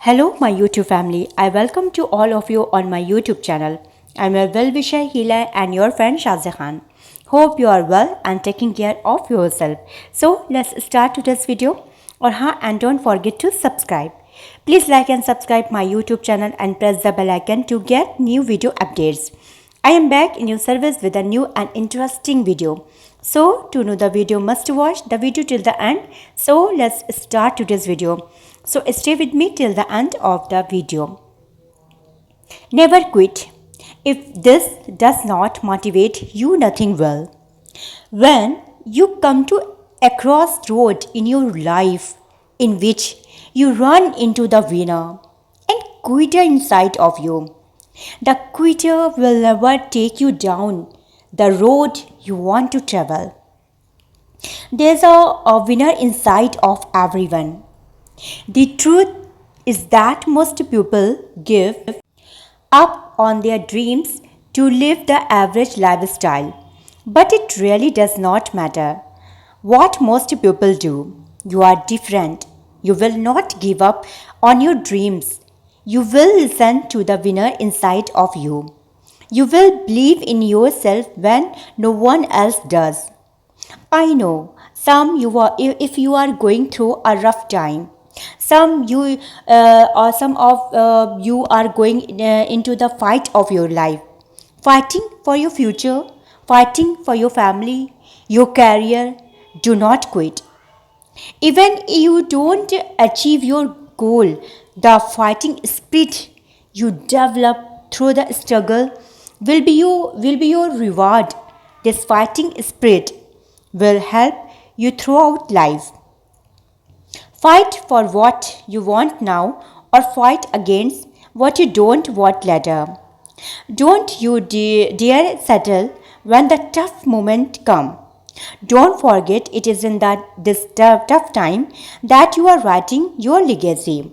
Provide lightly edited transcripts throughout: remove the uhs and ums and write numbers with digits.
Hello, my YouTube family. I welcome to all of you on my YouTube channel. I'm your well-wisher Hila and your friend Shazia Khan. Hope you are well and taking care of yourself. So let's start today's video. And don't forget to subscribe. Please like and subscribe my YouTube channel and press the bell icon to get new video updates. I am back in your service with a new and interesting video. So to know the video, must watch the video till the end. So let's start today's video. So stay with me till the end of the video. Never quit. If this does not motivate you, nothing will. When you come to a crossroad in your life in which you run into the winner and quitter inside of you, the quitter will never take you down the road you want to travel. There's a winner inside of everyone. The truth is that most people give up on their dreams to live the average lifestyle. But it really does not matter what most people do. You are different. You will not give up on your dreams. You will listen to the winner inside of you. You will believe in yourself when no one else does. I know some you are if you are going through a rough time. Some you or some of you are going into the fight of your life, fighting for your future, fighting for your family, your career. Do not quit. Even you don't achieve your goal, the fighting spirit you develop through the struggle will be your reward. This fighting spirit will help you throughout life. Fight for what you want now or fight against what you don't want later. Don't you dare settle when the tough moment come. Don't forget it is in this tough time that you are writing your legacy.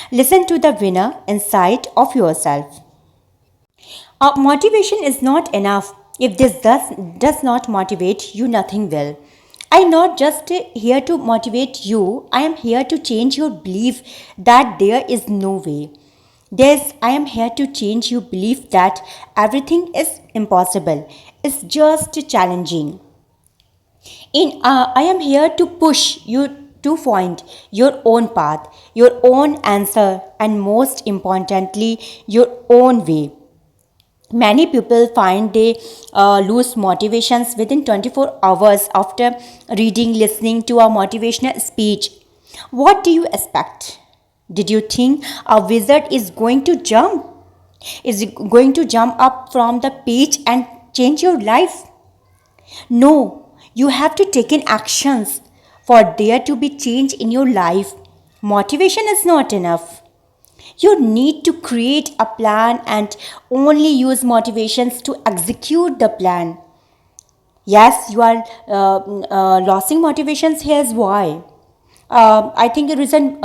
Listen to the winner inside of yourself. Motivation is not enough. If this does not motivate you, nothing will. I am not just here to motivate you, I am here to change your belief that there is no way. I am here to change your belief that everything is impossible. It's just challenging. I am here to push you to find your own path, your own answer, and most importantly, your own way. Many people find they lose motivations within 24 hours after reading, listening to a motivational speech. What do you expect? Did you think a wizard is going to jump? Is it going to jump up from the page and change your life? No, you have to take in actions for there to be change in your life. Motivation is not enough. You need to create a plan and only use motivations to execute the plan. Yes, you are losing motivations. Here's why. I think the reason,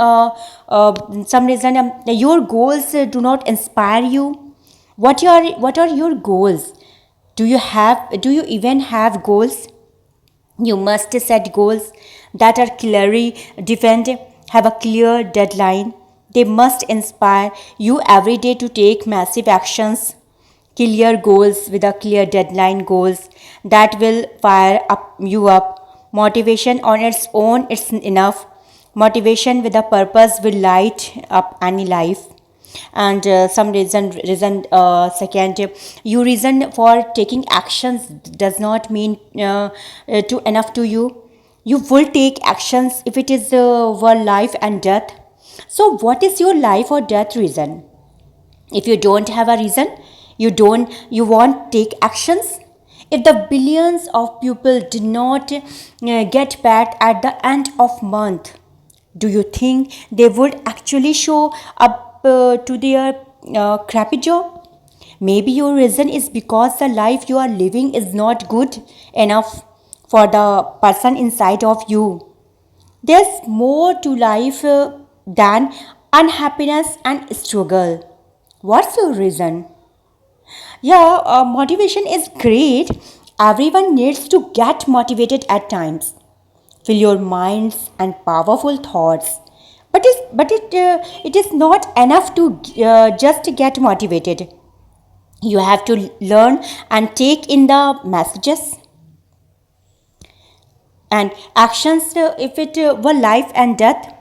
some reason, your goals do not inspire you. What are your goals? Do you even have goals? You must set goals that are clearly defined, have a clear deadline. They must inspire you every day to take massive actions. Clear goals with a clear deadline goals that will fire up you up. Motivation on its own is enough. Motivation with a purpose will light up any life. And some reason second, you reason for taking actions does not mean to enough to you. You will take actions if it is for life and death. So what is your life or death reason? If you don't have a reason, you won't take actions. If the billions of people did not get paid at the end of month, do you think they would actually show up to their crappy job? Maybe your reason is because the life you are living is not good enough for the person inside of you. There's more to life than unhappiness and struggle. What's your reason? Yeah, motivation is great. Everyone needs to get motivated at times. Fill your minds and powerful thoughts. But it is not enough to just get motivated. You have to learn and take in the messages and actions. If it were life and death,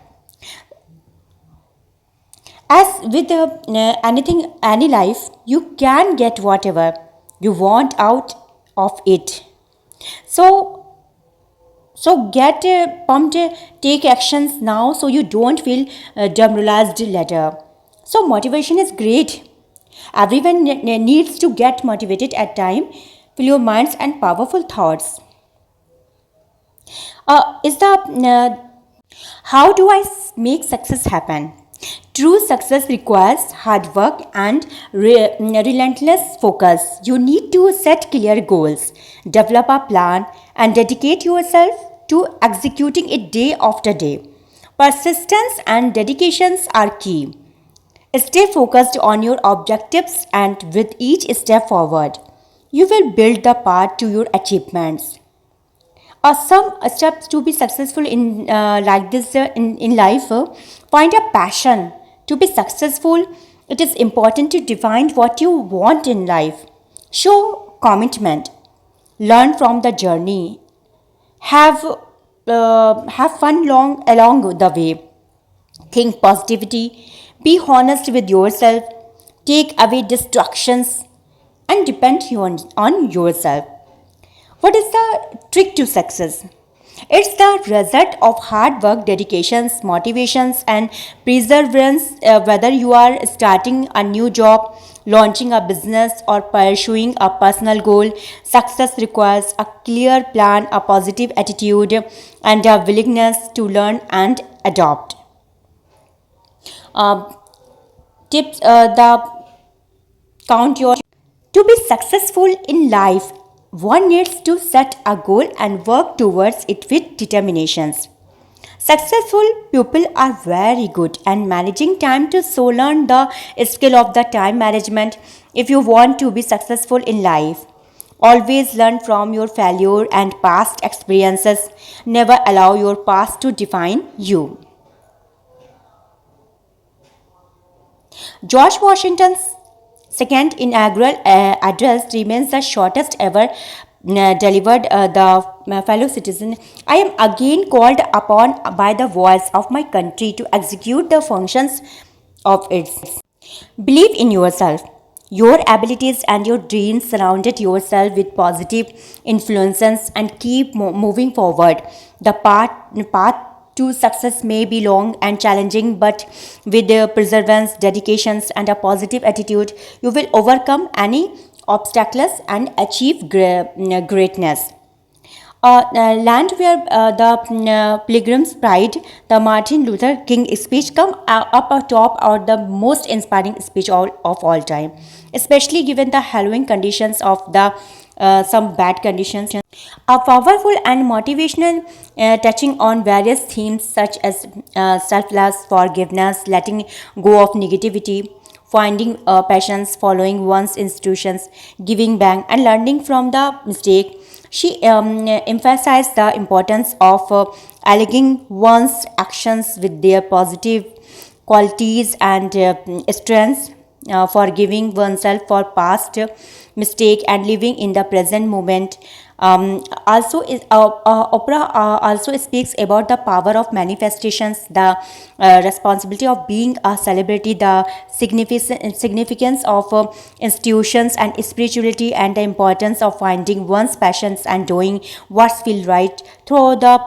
as with anything, any life, you can get whatever you want out of it. So so get pumped, take actions now so you don't feel demoralized later. So motivation is great. Everyone needs to get motivated at time. Fill your minds and powerful thoughts. Is the How do I make success happen? True success requires hard work and relentless focus. You need to set clear goals, develop a plan, and dedicate yourself to executing it day after day. Persistence and dedications are key. Stay focused on your objectives, and with each step forward, you will build the path to your achievements. Some steps to be successful in like this in life. Find a passion. To be successful, it is important to define what you want in life. Show commitment. Learn from the journey. Have fun along the way. Think positivity. Be honest with yourself. Take away distractions and depend on yourself. What is the trick to success? It's the result of hard work, dedications, motivations, and perseverance. Whether you are starting a new job, launching a business, or pursuing a personal goal, success requires a clear plan, a positive attitude, and a willingness to learn and adopt. Uh, Tips the count your To be successful in life, one needs to set a goal and work towards it with determinations. Successful people are very good and managing time to so learn the skill of the time management if you want to be successful in life. Always learn from your failure and past experiences. Never allow your past to define you. George Washington's second inaugural address remains the shortest ever delivered the fellow citizen. I am again called upon by the voice of my country to execute the functions of its. Believe in yourself, your abilities, and your dreams. Surrounded yourself with positive influences and keep moving forward. The path to success may be long and challenging, but with perseverance, dedications, and a positive attitude, you will overcome any obstacles and achieve greatness. Land where the Pilgrim's Pride, the Martin Luther King speech come up atop or the most inspiring speech of all time, especially given the harrowing conditions of the some bad conditions. A powerful and motivational, touching on various themes such as self-love, forgiveness, letting go of negativity, finding passions, following one's institutions, giving back, and learning from the mistake. She emphasized the importance of aligning one's actions with their positive qualities and strengths, forgiving oneself for past mistake and living in the present moment. Opera also speaks about the power of manifestations, the responsibility of being a celebrity, the significance of institutions and spirituality, and the importance of finding one's passions and doing what feels right. Through the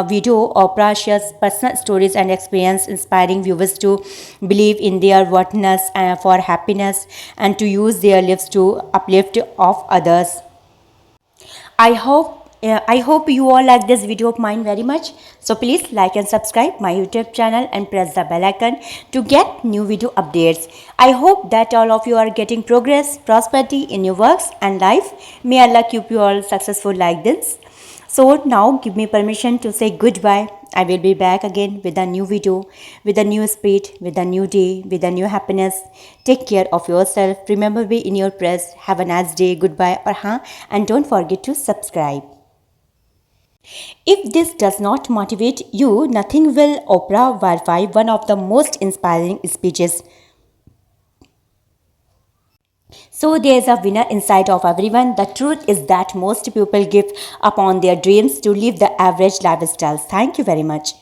video, Oprah shares personal stories and experience, inspiring viewers to believe in their worthiness for happiness and to use their lives to uplift of others. I hope you all like this video of mine very much. So please like and subscribe my YouTube channel and press the bell icon to get new video updates. I hope that all of you are getting progress, prosperity in your works and life. May Allah keep you all successful like this. So now give me permission to say goodbye. I will be back again with a new video, with a new spirit, with a new day, with a new happiness. Take care of yourself. Remember, be in your prayers. Have a nice day. Goodbye. And don't forget to subscribe. If this does not motivate you, nothing will. Oprah Winfrey, one of the most inspiring speeches. So there's a winner inside of everyone. The truth is that most people give up on their dreams to live the average lifestyles. Thank you very much.